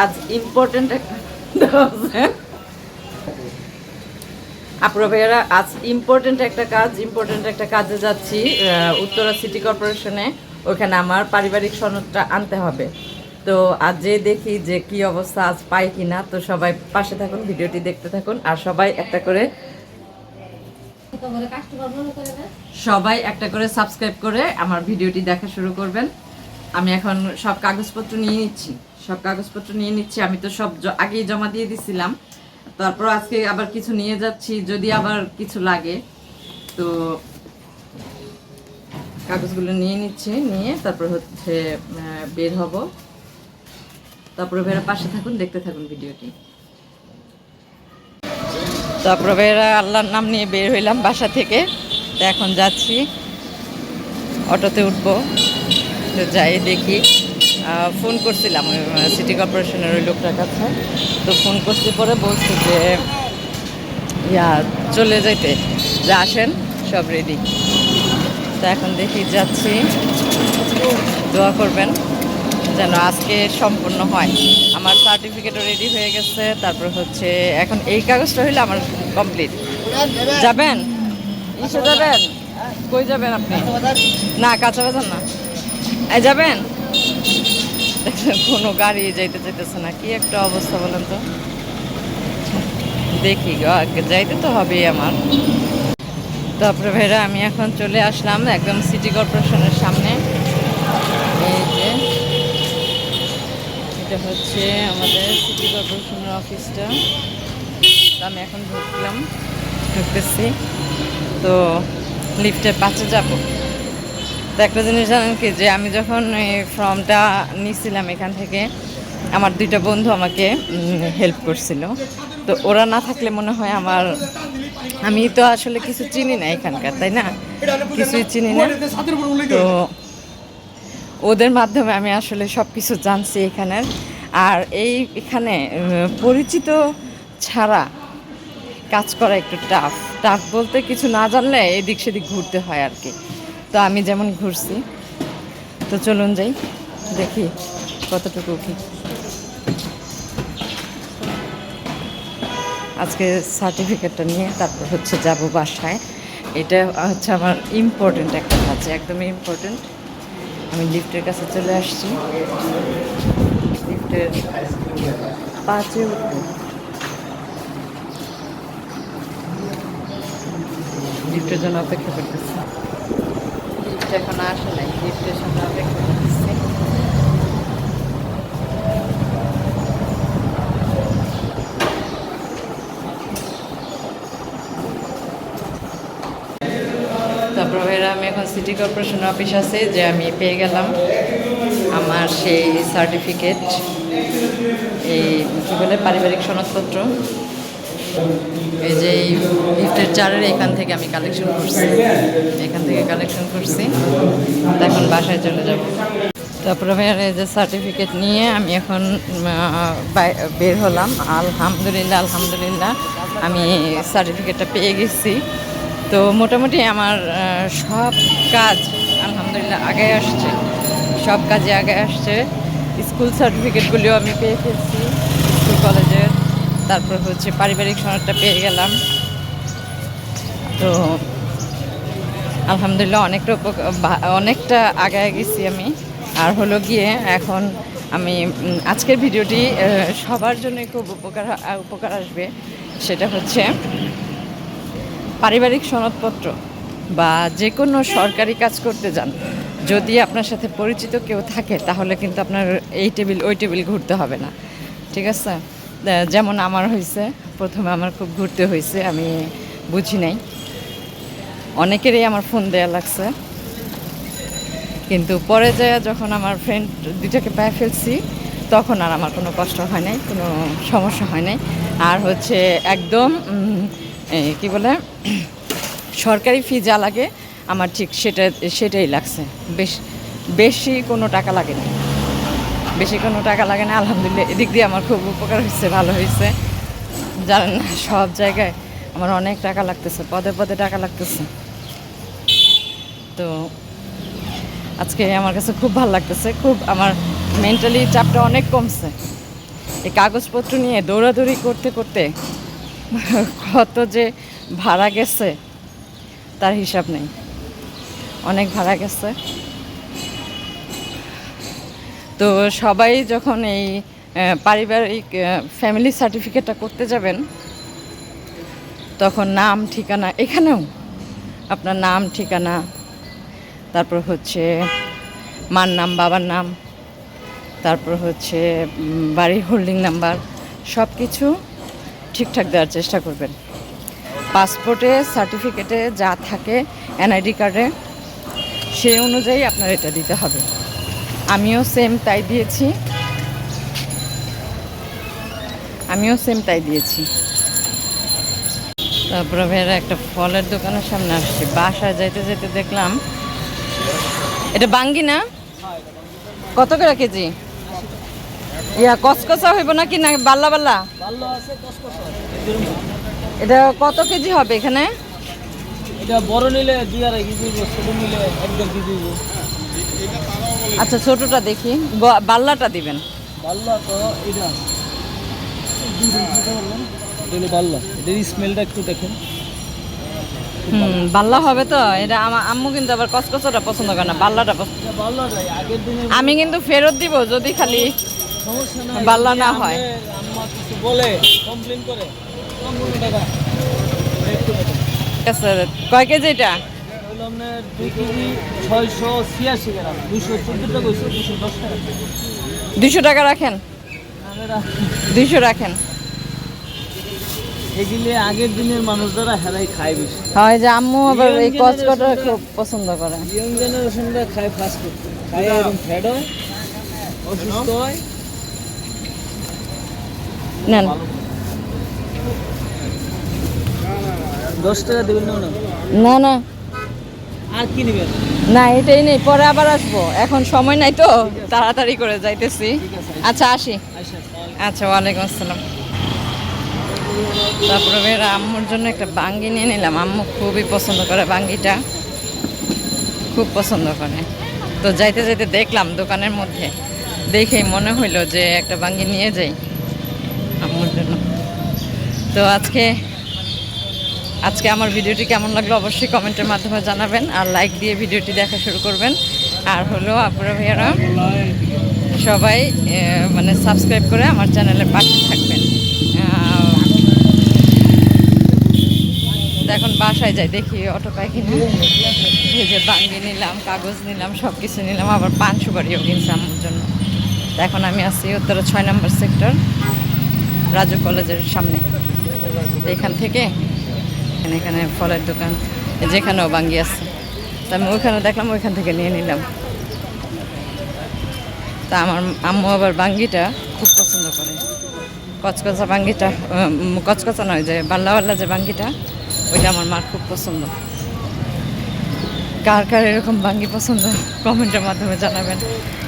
আজ ইম্পর্টেন্ট আপুরা ভাইয়ারা আজ ইম্পর্টেন্ট একটা কাজে যাচ্ছি উত্তরা সিটি কর্পোরেশনে। ওখানে আমার পারিবারিক সনদটা আনতে হবে। তো আজ যে দেখি যে কি অবস্থা, আজ পাই কিনা। তো সবাই পাশে থাকুন, ভিডিওটি দেখতে থাকুন, আর সবাই একটা করে সাবস্ক্রাইব করে আমার ভিডিওটি দেখা শুরু করবেন। আমি এখন সব কাগজপত্র নিয়ে নিচ্ছি। আমি তো সব আগেই জমা দিয়ে দিছিলাম, তারপর আজকে আবার কিছু নিয়ে যাচ্ছি যদি আবার কিছু লাগে। তো কাগজগুলো নিয়ে নিচ্ছি, নিয়ে তারপর হচ্ছে বের হব। তারপরে ভাইরা পাশে থাকুন, দেখতে থাকুন ভিডিওটি। তারপরে ভাইরা আল্লাহর নাম নিয়ে বের হইলাম বাসা থেকে। তো এখন যাচ্ছি, অটোতে উঠবো। তো যাই দেখি, ফোন করছিলাম সিটি কর্পোরেশনের ওই লোকটার কাছে। তো ফোন করছি, পরে বলছি যে চলে যাইতে, যে আসেন সব রেডি। তো এখন দেখি যাচ্ছি, দোয়া করবেন যেন আজকে সম্পূর্ণ হয়। আমার সার্টিফিকেটও রেডি হয়ে গেছে। তারপর হচ্ছে এখন এই কাগজটা হইলে আমার কমপ্লিট। যাবেন ইসে যাবেন? কই যাবেন আপনি? না, কাঁচা বাজার না, যাবেন? কোনো গাড়ি যাইতেছে না, কি একটা অবস্থা বলেন তো। দেখি যাইতে তো হবেই আমার। তারপরে ভাইরা আমি এখন চলে আসলাম একদম সিটি কর্পোরেশনের সামনে। এই যে এটা হচ্ছে আমাদের সিটি কর্পোরেশনের অফিসটা। আমি এখন ঢুকতেছি। তো লিফটের পাশে যাব। তো একটা জিনিস জানেন কি, যে আমি যখন এই ফর্মটা নিয়েছিলাম এখান থেকে, আমার দুইটা বন্ধু আমাকে হেল্প করছিল। তো ওরা না থাকলে মনে হয় আমি তো আসলে কিছু চিনি না এখানকার, তাই না, কিছুই চিনি না। তো ওদের মাধ্যমে আমি আসলে সব কিছু জানছি এখানের। আর এখানে পরিচিত ছাড়া কাজ করা একটু টাফ বলতে কিছু না জানলে এদিক সেদিক ঘুরতে হয় আর কি। তো আমি যেমন ঘুরছি। তো চলুন যাই, দেখি কতটুকু কি। আজকে সার্টিফিকেটটা নিয়ে তারপর হচ্ছে যাব বাসায়। এটা হচ্ছে আমার ইম্পর্টেন্ট একটা কাজ, একদমই ইম্পর্টেন্ট। আমি লিফটের কাছে চলে আসছি, লিফটের পাঁচে উঠব। লিফটের জন্য অপেক্ষা করতেছি। লিফট এখন আসে নাই, লিফটের সামনে অপেক্ষা করতেছি। তারপর আমি এখন সিটি কর্পোরেশন অফিস আছে, যে আমি পেয়ে গেলাম আমার সেই সার্টিফিকেট, এই কী বলে পারিবারিক সনদপত্র। এই যে লিফটের 4-এর এখান থেকে আমি কালেকশন করছি, এখন বাসায় চলে যাব। তারপরে এই যে সার্টিফিকেট নিয়ে আমি এখন বের হলাম। আলহামদুলিল্লাহ আমি সার্টিফিকেটটা পেয়ে গেছি। তো মোটামুটি আমার সব কাজ আলহামদুলিল্লাহ সব কাজে আগে আসছে। স্কুল সার্টিফিকেটগুলিও আমি পেয়ে ফেলছি, স্কুল কলেজের। তারপর হচ্ছে পারিবারিক সনদটা পেয়ে গেলাম। তো আলহামদুলিল্লাহ অনেকটা আগায় গেছি আমি। আর হলো গিয়ে এখন আমি আজকের ভিডিওটি সবার জন্য খুব উপকার আসবে। সেটা হচ্ছে পারিবারিক সনদপত্র বা যে কোনো সরকারি কাজ করতে যান, যদি আপনার সাথে পরিচিত কেউ থাকে তাহলে কিন্তু আপনার এই টেবিল ওই টেবিল ঘুরতে হবে না, ঠিক আছে? যেমন আমার হয়েছে, প্রথমে আমার খুব ঘুরতে হয়েছে, আমি বুঝি নাই। অনেকেরই আমার ফোন দেয়া লাগছে, কিন্তু পরে যায় যখন আমার ফ্রেন্ড দুটাকে পেয়ে ফেলছি, তখন আর আমার কোনো কষ্ট হয় নাই, কোনো সমস্যা হয় নাই। আর হচ্ছে একদম কি বলে সরকারি ফি যা লাগে আমার ঠিক সেটাই লাগছে। বেশি কোনো টাকা লাগে না, আলহামদুলিল্লাহ। এদিক দিয়ে আমার খুব উপকার হয়েছে, ভালো হয়েছে। জানেন না, সব জায়গায় আমার অনেক টাকা লাগতেছে, পদে পদে টাকা লাগতেছে। তো আজকে আমার কাছে খুব ভালো লাগতেছে, খুব আমার মেন্টালি চাপটা অনেক কমছে। এই কাগজপত্র নিয়ে দৌড়াদৌড়ি করতে করতে কত যে ভাড়া গেছে তার হিসাব নেই, অনেক ভাড়া গেছে। তো সবাই যখন এই পারিবারিক ফ্যামিলি সার্টিফিকেটটা করতে যাবেন তখন নাম ঠিকানা, এখানেও আপনার নাম ঠিকানা, তারপর হচ্ছে মার নাম, বাবার নাম, তারপর হচ্ছে বাড়ির হোল্ডিং নাম্বার, সব কিছু ঠিকঠাক দেওয়ার চেষ্টা করবেন। পাসপোর্টে সার্টিফিকেটে যা থাকে এনআইডি কার্ডে সেই অনুযায়ী আপনার এটা দিতে হবে। আমিও সেম তাই দিয়েছি। তারপরে ভাইয়েরা একটা ফলের দোকানের সামনে আসছি, বাসায় যাইতে যাইতে দেখলাম এটা বাঙ্গি না, কত করে কেজি? ইয়া কসকসা হইব নাকি না বাল্লা বাল্লা? এটা কত কেজি হবে এখানে? এটা বড় নিলে 2.5 কেজি, ছোট নিলে 1.5 কেজি। আচ্ছা ছোটটা দেখি, বাল্লাটা দিবেন। বাল্লা তো এটা বাল্লা, এটার স্মেলটা একটু দেখেন। বাল্লা হবে তো এটা। আমার আম্মু কিন্তু আবার কসকসাটা পছন্দ করে না, বাল্লাটা পছন্দ। আগের দিনে আমি কিন্তু ফেরত দিব যদি খালি সমস্যা নাই, বাল্লা না হয়। আম্মা কিছু বলে কমপ্লেইন করে 15 টাকা ঠিক আছে, কয় কেজি এটা? হলো আপনার 2 কেজি 686 গ্রাম, 214 টাকা হইছে, 210 টাকা। 200 টাকা রাখেন, 200 রাখেন। এগুলি আগের দিনের মানুষ যারা হেরাই খায় বেশি। হয় যে আম্মু আবার এই কসকটা খুব পছন্দ করে। ইয়ং জেনারেশনরা খায় ফাস্ট ফুড, খায় এরকম ফ্যাট হয়, অসুস্থ হয়। নেন 10 টাকা দেবেন না? না না আর কি নেবেন? না, এটাই নেই, পরে আবার আসবো, এখন সময় নাই তো, তাড়াতাড়ি করে যাইতেছি। আচ্ছা আসি। আচ্ছা, ওয়ালাইকুম আসসালাম। তারপরে বের আম্মুর জন্য একটা বাঙ্গি নিয়ে নিলাম, আম্মু খুবই পছন্দ করে বাঙ্গিটা, খুব পছন্দ করে। তো যাইতে যাইতে দেখলাম দোকানের মধ্যে, দেখেই মনে হইলো যে একটা বাঙ্গি নিয়ে যাই আম্মুর জন্য। তো আজকে আমার ভিডিওটি কেমন লাগলো অবশ্যই কমেন্টের মাধ্যমে জানাবেন, আর লাইক দিয়ে ভিডিওটি দেখা শুরু করবেন। আর হলো আপনারা ভাইয়ারা সবাই মানে সাবস্ক্রাইব করে আমার চ্যানেলের পাশে থাকবেন। এখন বাসায় যাই, দেখি অটো পাই কিনা। এই যে বাঙ্গি নিলাম, কাগজ নিলাম, সব কিছু নিলাম, আবার পান সুপারিও কিনছি আমার জন্য। তো এখন আমি আছি উত্তরা 6 নম্বর সেক্টর, রাজু কলেজের সামনে। এখান থেকে এখানে ফলের দোকান, যেখানেও বাঙ্গি আছে, তা আমি ওইখানে দেখলাম, ওইখান থেকে নিয়ে নিলাম। তা আমার আম্মু আবার বাঙ্গিটা খুব পছন্দ করে, কচকচা বাঙ্গিটা, কচকচা নয়, যে বাল্লা যে বাঙ্গিটা, ওইটা আমার মার খুব পছন্দ। কার কার এরকম বাঙ্গি পছন্দ কমেন্টের মাধ্যমে জানাবেন।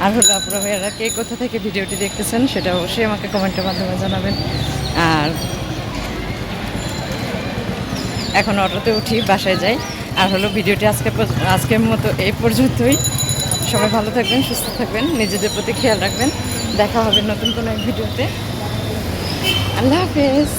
আর হলো আপনারা ভাইয়ারা কে কোথা থেকে ভিডিওটি দেখতেছেন সেটা অবশ্যই আমাকে কমেন্টের মাধ্যমে জানাবেন। আর এখন অটোতে উঠি, বাসায় যাই। আর হলো ভিডিওটি আজকের মতো এই পর্যন্তই। সবাই ভালো থাকবেন, সুস্থ থাকবেন, নিজেদের প্রতি খেয়াল রাখবেন। দেখা হবে নতুন কোনো এক ভিডিওতে। আল্লাহ হাফেজ।